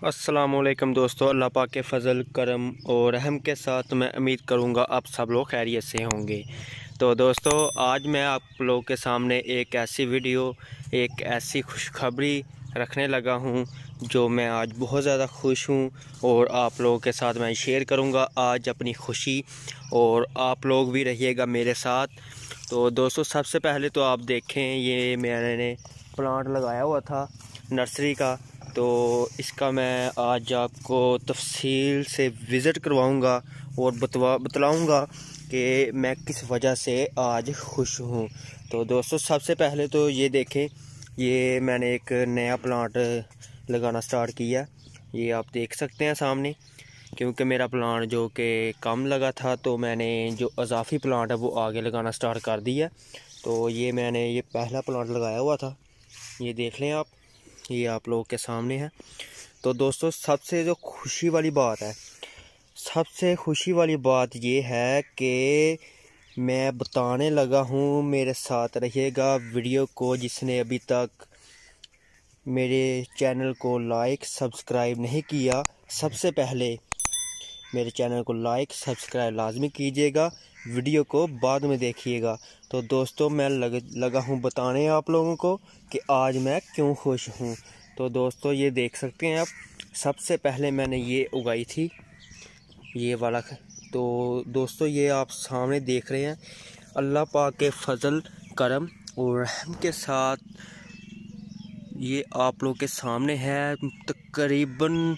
अस्सलामुअलैकुम दोस्तों, अल्लाह पाक के फ़ज़ल करम और रहम के साथ मैं उम्मीद करूँगा आप सब लोग खैरियत से होंगे। तो दोस्तों, आज मैं आप लोगों के सामने एक ऐसी वीडियो, एक ऐसी खुशखबरी रखने लगा हूँ जो मैं आज बहुत ज़्यादा खुश हूँ और आप लोगों के साथ मैं शेयर करूँगा आज अपनी खुशी, और आप लोग भी रहिएगा मेरे साथ। तो दोस्तों, सबसे पहले तो आप देखें, ये मैंने प्लांट लगाया हुआ था नर्सरी का, तो इसका मैं आज आपको तफसील से विज़िट करवाऊंगा और बतलाऊंगा कि मैं किस वजह से आज खुश हूँ। तो दोस्तों, सबसे पहले तो ये देखें, ये मैंने एक नया प्लांट लगाना स्टार्ट किया। ये आप देख सकते हैं सामने, क्योंकि मेरा प्लांट जो कि कम लगा था तो मैंने जो इजाफी प्लांट है वो आगे लगाना स्टार्ट कर दिया। तो ये मैंने ये पहला प्लांट लगाया हुआ था, ये देख लें आप, ये आप लोगों के सामने है। तो दोस्तों, सबसे जो खुशी वाली बात है, सबसे खुशी वाली बात ये है कि मैं बताने लगा हूँ, मेरे साथ रहिएगा वीडियो को। जिसने अभी तक मेरे चैनल को लाइक सब्सक्राइब नहीं किया, सबसे पहले मेरे चैनल को लाइक सब्सक्राइब लाजमी कीजिएगा, वीडियो को बाद में देखिएगा। तो दोस्तों, मैं लगा हूँ बताने आप लोगों को कि आज मैं क्यों खुश हूँ। तो दोस्तों, ये देख सकते हैं आप, सबसे पहले मैंने ये उगाई थी, ये वाला। तो दोस्तों, ये आप सामने देख रहे हैं, अल्लाह पाक के फ़ज़ल करम और रहम के साथ ये आप लोग के सामने है। तकरीबन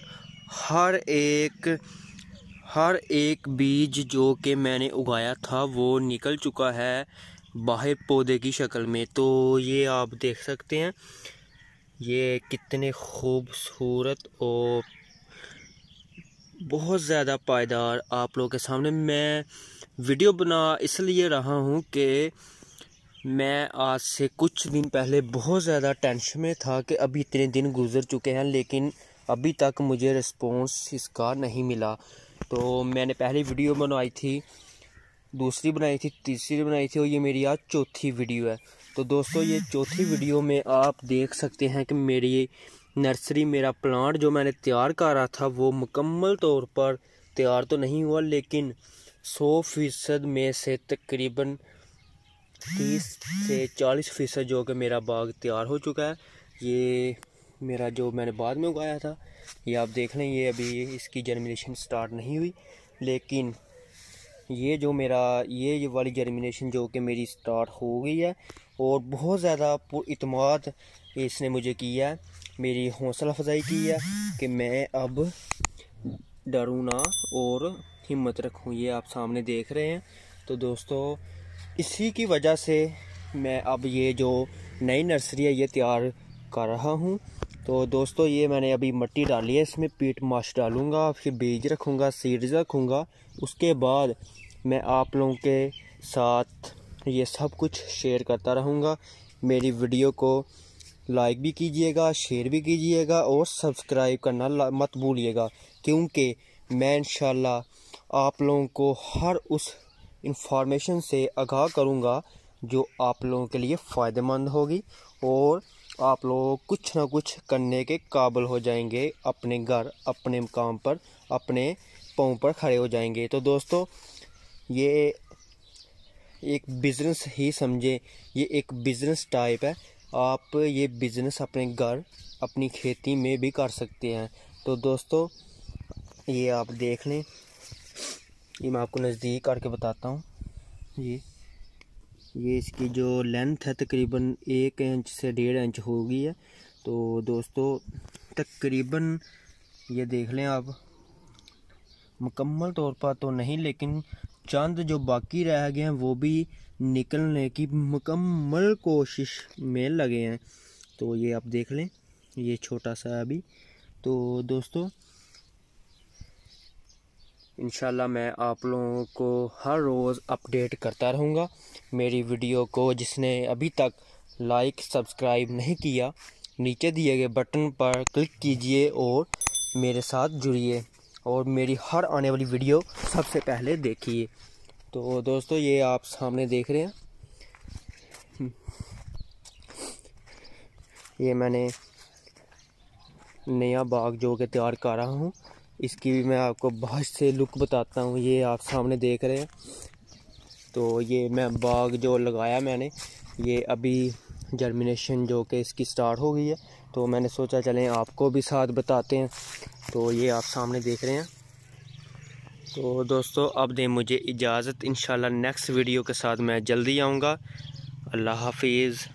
हर एक बीज जो कि मैंने उगाया था वो निकल चुका है बाहर पौधे की शक्ल में। तो ये आप देख सकते हैं, ये कितने खूबसूरत और बहुत ज़्यादा पायदार आप लोगों के सामने मैं वीडियो बना इसलिए रहा हूँ कि मैं आज से कुछ दिन पहले बहुत ज़्यादा टेंशन में था कि अभी इतने दिन गुजर चुके हैं लेकिन अभी तक मुझे रिस्पॉन्स इसका नहीं मिला। तो मैंने पहली वीडियो बनवाई थी, दूसरी बनाई थी, तीसरी बनाई थी और ये मेरी आज चौथी वीडियो है। तो दोस्तों, ये चौथी वीडियो में आप देख सकते हैं कि मेरी नर्सरी, मेरा प्लांट जो मैंने तैयार करा था वो मुकम्मल तौर पर तैयार तो नहीं हुआ, लेकिन 100% में से तकरीबन 30 से 40% जो कि मेरा बाग तैयार हो चुका है। ये मेरा जो मैंने बाद में उगाया था, ये आप देख लें, ये अभी इसकी जर्मिनेशन स्टार्ट नहीं हुई, लेकिन ये जो मेरा ये वाली जर्मिनेशन जो कि मेरी स्टार्ट हो गई है और बहुत ज़्यादा इत्मीनान इसने मुझे किया है, मेरी हौसला अफजाई की है कि मैं अब डरूँ ना और हिम्मत रखूँ। ये आप सामने देख रहे हैं। तो दोस्तों, इसी की वजह से मैं अब ये जो नई नर्सरी है ये तैयार कर रहा हूँ। तो दोस्तों, ये मैंने अभी मिट्टी डाली है, इसमें पीट माश डालूँगा, फिर बीज रखूँगा, सीड्स रखूँगा। उसके बाद मैं आप लोगों के साथ ये सब कुछ शेयर करता रहूँगा। मेरी वीडियो को लाइक भी कीजिएगा, शेयर भी कीजिएगा और सब्सक्राइब करना मत भूलिएगा, क्योंकि मैं इंशाल्लाह आप लोगों को हर उस इंफॉर्मेशन से आगाह करूँगा जो आप लोगों के लिए फ़ायदेमंद होगी और आप लोग कुछ ना कुछ करने के काबिल हो जाएंगे, अपने घर, अपने काम पर, अपने पाँव पर खड़े हो जाएंगे। तो दोस्तों, ये एक बिज़नेस ही समझे, ये एक बिज़नेस टाइप है। आप ये बिज़नेस अपने घर, अपनी खेती में भी कर सकते हैं। तो दोस्तों, ये आप देख लें, ये मैं आपको नज़दीक करके बताता हूँ। ये इसकी जो लेंथ है तकरीबन 1 इंच से 1.5 इंच हो गई है। तो दोस्तों, तकरीबन ये देख लें आप, मुकम्मल तौर पर तो नहीं, लेकिन चंद जो बाकी रह गए हैं वो भी निकलने की मुकम्मल कोशिश में लगे हैं। तो ये आप देख लें, ये छोटा सा अभी। तो दोस्तों, इंशाल्लाह मैं आप लोगों को हर रोज़ अपडेट करता रहूँगा। मेरी वीडियो को जिसने अभी तक लाइक सब्सक्राइब नहीं किया, नीचे दिए गए बटन पर क्लिक कीजिए और मेरे साथ जुड़िए और मेरी हर आने वाली वीडियो सबसे पहले देखिए। तो दोस्तों, ये आप सामने देख रहे हैं, ये मैंने नया बाग जो कि तैयार कर रहा हूँ, इसकी भी मैं आपको बहुत से लुक बताता हूँ। ये आप सामने देख रहे हैं, तो ये मैं बाग जो लगाया मैंने, ये अभी जर्मिनेशन जो कि इसकी स्टार्ट हो गई है, तो मैंने सोचा चलें आपको भी साथ बताते हैं। तो ये आप सामने देख रहे हैं। तो दोस्तों अब दें मुझे इजाज़त, इंशाल्लाह नेक्स्ट वीडियो के साथ मैं जल्दी आऊँगा। अल्लाह हाफिज़।